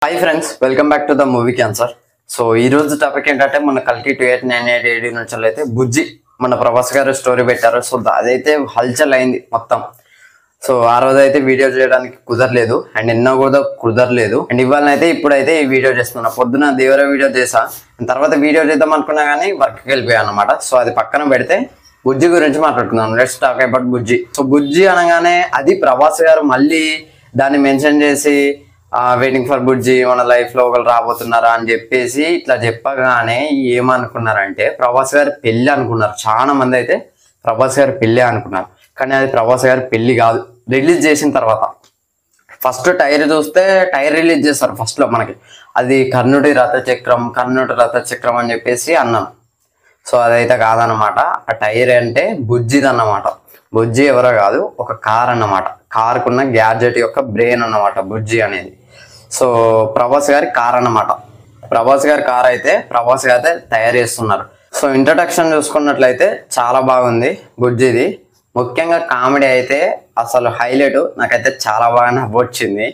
Hi friends, welcome back to the movie cancer. So ఈ రోజు topic ఏంటంటే మన కల్కి 2898 నుంచి అయితే బుజ్జి మన ప్రభాస్ గారు స్టోరీ పెట్టారు. సో అదైతే హల్చల్ అయింది మొత్తం. సో ఆ రోజు అయితే వీడియో చేయడానికి కుదరలేదు అండ్ నిన్న కూడా కుదరలేదు అండ్ ఇవాళనైతే ఇప్పుడైతే ఈ వీడియో చేస్తున్నా. పొద్దున దేవర వీడియో చేసా, తర్వాత వీడియో చేద్దాం అనుకున్నా కానీ వర్క్కి వెళ్ళిపోయాను అనమాట. సో అది పక్కన పెడితే బుజ్జి గురించి మాట్లాడుకున్నాను. Let's talk about Bujji. So Bujji అనగానే అది ప్రభాస్ గారు మళ్ళీ దాన్ని మెన్షన్ చేసి వెయిటింగ్ ఫర్ బుజ్జి, మన లైఫ్ లో ఒకరు రాబోతున్నారా అని చెప్పేసి ఇట్లా చెప్పగానే ఏమనుకున్నారంటే ప్రభాస్ గారి పెళ్లి అనుకున్నారు. చాలా మంది అయితే ప్రభాస్ గారి పెళ్లి అనుకున్నారు, కానీ అది ప్రభాస్ గారి పెళ్లి కాదు. రిలీజ్ చేసిన తర్వాత ఫస్ట్ టైర్ చూస్తే టైర్ రిలీజ్ చేస్తారు ఫస్ట్ లో మనకి. అది కర్ణుడి రథచక్రం అని చెప్పేసి అన్నాం. సో అదైతే కాదన్నమాట. ఆ టైర్ అంటే బుజ్జిది అన్నమాట. బుజ్జి ఎవరో కాదు, ఒక కార్ అన్నమాట. కారుకున్న గ్యాడ్జెట్ యొక్క బ్రెయిన్ అన్నమాట బుజ్జి అనేది. సో ప్రభాస్ గారి కార్ అన్నమాట. ప్రభాస్ గారి కార్ అయితే ప్రభాస్ గారు అయితే తయారు చేస్తున్నారు. సో ఇంట్రడక్షన్ చూసుకున్నట్లయితే చాలా బాగుంది బుజ్జిది. ముఖ్యంగా కామెడీ అయితే అసలు హైలైట్. నాకైతే చాలా బాగా నవ్వొచ్చింది.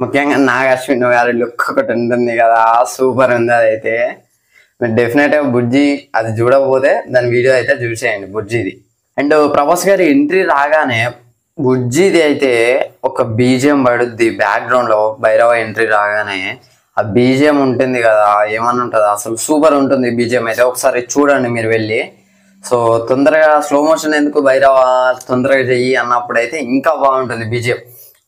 ముఖ్యంగా నాగ అశ్విన్ గారి లుక్ ఒకటి ఉంటుంది కదా, సూపర్ ఉంది. అదైతే మీరు డెఫినెట్గా బుజ్జి అది చూడకపోతే దాని వీడియో అయితే చూసేయండి బుజ్జిది. అండ్ ప్రభాస్ గారి ఎంట్రీ రాగానే బుజ్జిది అయితే ఒక బీజిఎం పడుద్ది బ్యాక్గ్రౌండ్ లో. భైరవ ఎంట్రీ రాగానే ఆ బీజిఎం ఉంటుంది కదా, ఏమన్నా ఉంటుంది అసలు సూపర్ ఉంటుంది బీజిఎం అయితే. ఒకసారి చూడండి మీరు వెళ్ళి. సో తొందరగా స్లో మోషన్ ఎందుకు భైరవ తొందరగా చెయ్యి అన్నప్పుడు అయితే ఇంకా బాగుంటుంది బీజిఎం.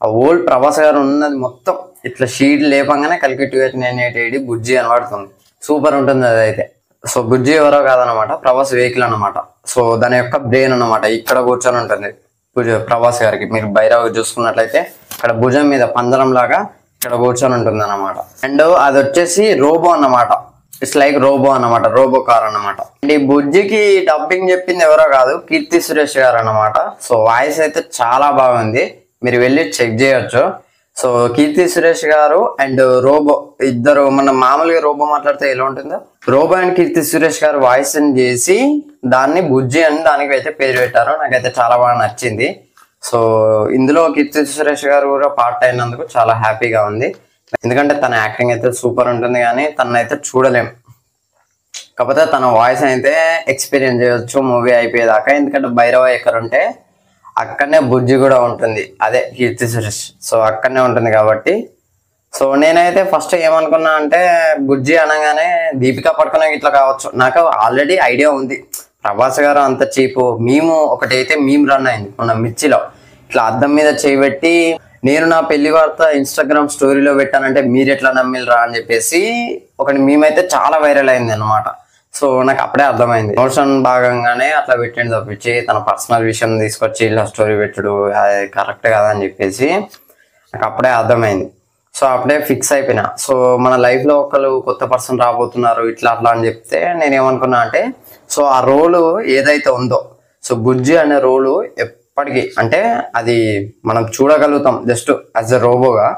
ఆ ఓల్డ్ ప్రభాస్ గారు ఉన్నది మొత్తం ఇట్లా షీట్ లేపంగానే కల్కి 2898 బుజ్జి అనబడుతుంది. సూపర్ ఉంటుంది అదైతే. సో బుజ్జి ఎవరో కాదనమాట, ప్రభాస్ వెహికల్ అనమాట. సో దాని యొక్క బ్రెయిన్ అనమాట. ఇక్కడ కూర్చొని ఉంటుంది ప్రభాస్ గారికి. మీరు భైరవ్ చూసుకున్నట్లయితే ఇక్కడ భుజం మీద పంజరం లాగా ఇక్కడ కూర్చొని ఉంటుంది అనమాట. అండ్ అది వచ్చేసి రోబో అన్నమాట. ఇట్స్ లైక్ రోబో అన్నమాట, రోబో కార్ అన్నమాట. అండ్ ఈ బుజ్జికి డబ్బింగ్ చెప్పింది ఎవరో కాదు, కీర్తి సురేష్ గారు అన్నమాట. సో వాయిస్ అయితే చాలా బాగుంది, మీరు వెళ్ళి చెక్ చేయొచ్చు. సో కీర్తి సురేష్ గారు అండ్ రోబో ఇద్దరు, మన మామూలుగా రోబో మాట్లాడితే ఎలా ఉంటుందో, రోబో అండ్ కీర్తి సురేష్ గారు వాయిస్ చేసి దాన్ని బుజ్జి అని దానికి అయితే పేరు పెట్టారు. నాకైతే చాలా బాగా నచ్చింది. సో ఇందులో కీర్తి సురేష్ గారు కూడా పార్ట్ అయినందుకు చాలా హ్యాపీగా ఉంది. ఎందుకంటే తన యాక్టింగ్ అయితే సూపర్ ఉంటుంది, కానీ తనైతే చూడలేం. కాకపోతే తన వాయిస్ అయితే ఎక్స్పీరియన్స్ చేయొచ్చు మూవీ అయిపోయేదాకా. ఎందుకంటే భైరవ ఎక్కడుంటే అక్కడనే బుజ్జి కూడా ఉంటుంది, అదే కీర్తి సురేష్. సో అక్కడనే ఉంటుంది కాబట్టి. సో నేనైతే ఫస్ట్ ఏమనుకున్నా అంటే బుజ్జి అనగానే దీపికా పడుకునే ఇట్లా కావచ్చు. నాకు ఆల్రెడీ ఐడియా ఉంది ప్రభాస్ గారు అంత చీపు. మేము ఒకటైతే రన్ అయింది మన మిర్చిలో. ఇట్లా అద్దం మీద చేయబెట్టి నేను నా పెళ్లి వార్త ఇన్స్టాగ్రామ్ స్టోరీలో పెట్టానంటే మీరు ఎట్లా నమ్మిలరా అని చెప్పేసి ఒకటి మేమైతే చాలా వైరల్ అయింది అనమాట. సో నాకు అప్పుడే అర్థమైంది మోషన్ భాగంగానే అట్లా పెట్టిండు తప్పించి తన పర్సనల్ విషయం తీసుకొచ్చి ఇలా స్టోరీ పెట్టుడు అది కరెక్ట్ కదా అని చెప్పేసి నాకు అప్పుడే అర్థమైంది. సో అప్పుడే ఫిక్స్ అయిపోయినా. సో మన లైఫ్లో ఒకరు కొత్త పర్సన్ రాబోతున్నారు ఇట్లా అట్లా అని చెప్తే నేనేమనుకున్నా అంటే, సో ఆ రోలు ఏదైతే ఉందో, సో బుజ్జి అనే రోలు ఎప్పటికీ అంటే అది మనం చూడగలుగుతాం జస్ట్ యాజ్ ఎ రోబోగా.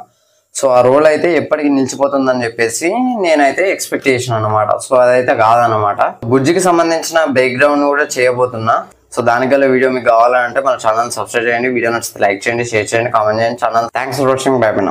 సో ఆ రోల్ అయితే ఎప్పటికీ నిలిచిపోతుందని చెప్పేసి నేనైతే ఎక్స్పెక్ట్ చేసిన అనమాట. సో అదైతే కాదనమాట. బుజ్జికి సంబంధించిన బ్యాక్గ్రౌండ్ కూడా చేయబోతున్నా. సో దానికల్లా వీడియో మీకు కావాలంటే మన ఛానల్ సబ్స్క్రైబ్ చేయండి. వీడియో నచ్చితే లైక్ చేయండి, షేర్ చేయండి, కామెంట్ చేయండి. Channel thanks for watching. By by.